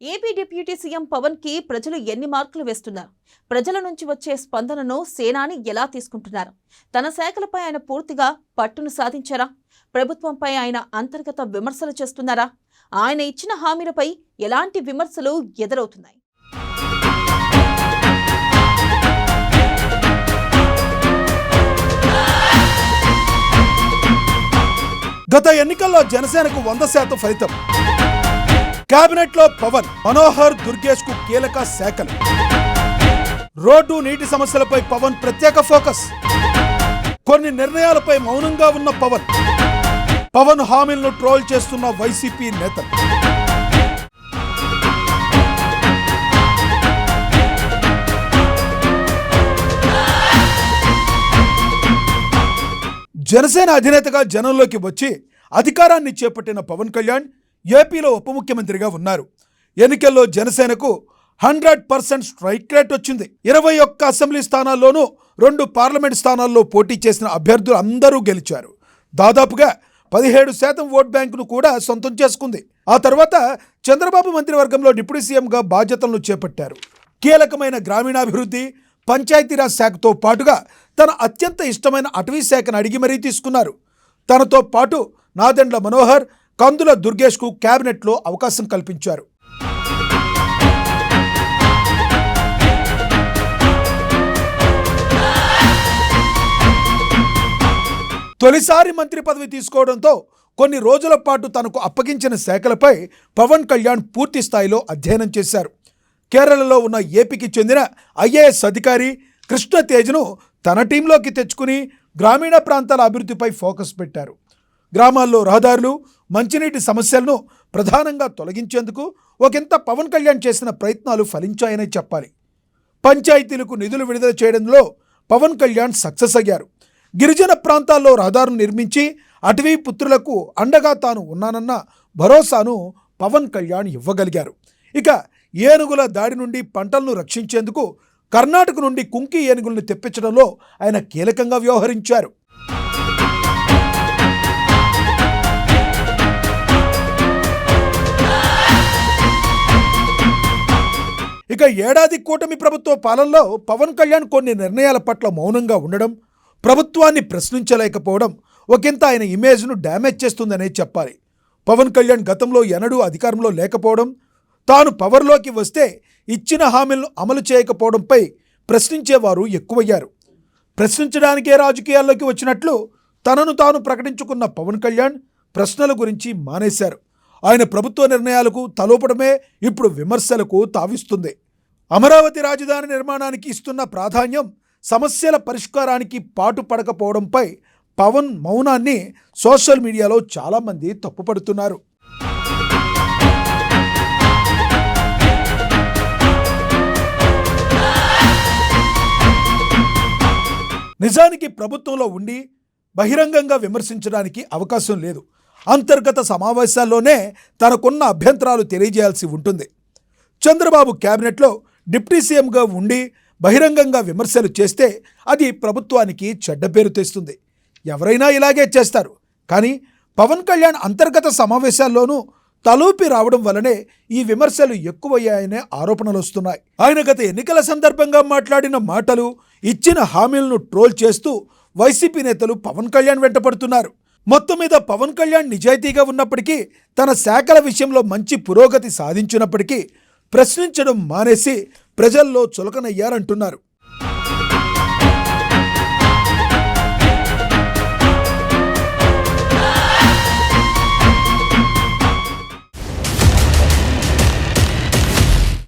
AP deputy CM Pawan కి ప్రజలు ఎన్ని మార్కులు వేస్తున్నారు? ప్రజల నుంచి వచ్చే స్పందనను సేనాని ఎలా తీసుకుంటున్నారు? తన శాఖలపై ఆయన పూర్తిగా పట్టును సాధించారా? ప్రభుత్వంపై ఆయన అంతర్గత విమర్శలు చేస్తున్నారా? ఆయన ఇచ్చిన హామీలపై ఎలాంటి విమర్శలు ఎదురవుతున్నాయి? గత ఎన్నికల్లో జనసేనకు 100% ఫలితం. కేబినెట్ లో పవన్, మనోహర్, దుర్గేష్ కు కీలక శాఖలు. రోడ్డు, నీటి సమస్యలపై పవన్ ప్రత్యేక ఫోకస్. కొన్ని నిర్ణయాలపై మౌనంగా ఉన్న పవన్ హామీలను ట్రోల్ చేస్తున్న వైసీపీ నేతలు. జనసేన అధినేతగా జనంలోకి వచ్చి అధికారాన్ని చేపట్టిన పవన్ కళ్యాణ్ ఏపీలో ఉప ముఖ్యమంత్రిగా ఉన్నారు. ఎన్నికల్లో జనసేనకు 100% స్ట్రైక్ రేట్ వచ్చింది. 21 అసెంబ్లీ స్థానాల్లోనూ 2 పార్లమెంట్ స్థానాల్లో పోటీ చేసిన అభ్యర్థులు అందరూ గెలిచారు. దాదాపుగా 17% ఓట్ బ్యాంకును కూడా సొంతం చేసుకుంది. ఆ తర్వాత చంద్రబాబు మంత్రివర్గంలో డిప్యూటీ సీఎంగా బాధ్యతలను చేపట్టారు. కీలకమైన గ్రామీణాభివృద్ధి, పంచాయతీరాజ్ శాఖతో పాటుగా తన అత్యంత ఇష్టమైన అటవీ శాఖను అడిగి మరీ తీసుకున్నారు. తనతో పాటు నాదెండ్ల మనోహర్, కందుల దుర్గేష్కు కేబినెట్లో అవకాశం కల్పించారు. తొలిసారి మంత్రి పదవి తీసుకోవడంతో కొన్ని రోజుల పాటు తనకు అప్పగించిన శాఖలపై పవన్ కళ్యాణ్ పూర్తి స్థాయిలో అధ్యయనం చేశారు. కేరళలో ఉన్న ఏపీకి చెందిన ఐఏఎస్ అధికారి కృష్ణతేజ్ను తన టీంలోకి తెచ్చుకుని గ్రామీణ ప్రాంతాల అభివృద్ధిపై ఫోకస్ పెట్టారు. గ్రామాల్లో రహదారులు, మంచినీటి సమస్యలను ప్రధానంగా తొలగించేందుకు ఒకంత పవన్ కళ్యాణ్ చేసిన ప్రయత్నాలు ఫలించాయని చెప్పాలి. పంచాయతీలకు నిధులు విడుదల చేయడంలో పవన్ కళ్యాణ్ సక్సెస్ అయ్యారు. గిరిజన ప్రాంతాల్లో రహదారులు నిర్మించి అటవీ పుత్రులకు అండగా తాను ఉన్నానన్న భరోసాను పవన్ కళ్యాణ్ ఇవ్వగలిగారు. ఇక ఏనుగుల దాడి నుండి పంటలను రక్షించేందుకు కర్ణాటక నుండి కుంకి ఏనుగులను తెప్పించడంలో ఆయన కీలకంగా వ్యవహరించారు. ఇక ఏడాది కూటమి ప్రభుత్వ పాలనలో పవన్ కళ్యాణ్ కొన్ని నిర్ణయాల పట్ల మౌనంగా ఉండడం, ప్రభుత్వాన్ని ప్రశ్నించలేకపోవడం ఒకంత ఆయన ఇమేజ్ను డ్యామేజ్ చేస్తుందనే చెప్పాలి. పవన్ కళ్యాణ్ గతంలో ఎన్నడూ అధికారంలో లేకపోవడం, తాను పవర్లోకి వస్తే ఇచ్చిన హామీలను అమలు చేయకపోవడంపై ప్రశ్నించేవారు ఎక్కువయ్యారు. ప్రశ్నించడానికే రాజకీయాల్లోకి వచ్చినట్లు తనను తాను ప్రకటించుకున్న పవన్ కళ్యాణ్ ప్రశ్నల గురించి మానేశారు. ఆయన ప్రభుత్వ నిర్ణయాలకు తలోపడమే ఇప్పుడు విమర్శలకు తావిస్తుంది. అమరావతి రాజధాని నిర్మాణానికి ఇస్తున్న ప్రాధాన్యం, సమస్యల పరిష్కారానికి పాటుపడకపోవడంపై పవన్ మౌనాన్ని సోషల్ మీడియాలో చాలామంది తప్పుపడుతున్నారు. నిజానికి ప్రభుత్వంలో ఉండి బహిరంగంగా విమర్శించడానికి అవకాశం లేదు. అంతర్గత సమావేశాల్లోనే తనకున్న అభ్యంతరాలు తెలియజేయాల్సి ఉంటుంది. చంద్రబాబు కేబినెట్లో డిప్యూటీ సీఎంగా ఉండి బహిరంగంగా విమర్శలు చేస్తే అది ప్రభుత్వానికి చెడ్డ పేరు తెస్తుంది. ఎవరైనా ఇలాగే చేస్తారు. కానీ పవన్ కళ్యాణ్ అంతర్గత సమావేశాల్లోనూ తలూపి రావడం వల్లనే ఈ విమర్శలు ఎక్కువయ్యాయనే ఆరోపణలు వస్తున్నాయి. ఆయన గత ఎన్నికల సందర్భంగా మాట్లాడిన మాటలు, ఇచ్చిన హామీలను ట్రోల్ చేస్తూ వైసీపీ నేతలు పవన్ కళ్యాణ్ వెంటపడుతున్నారు. మొత్తం మీద పవన్ కళ్యాణ్ నిజాయితీగా ఉన్నప్పటికీ, తన శాఖల విషయంలో మంచి పురోగతి సాధించినప్పటికీ ప్రశ్నించడం మానేసి ప్రజల్లో చులకనయ్యారంటున్నారు.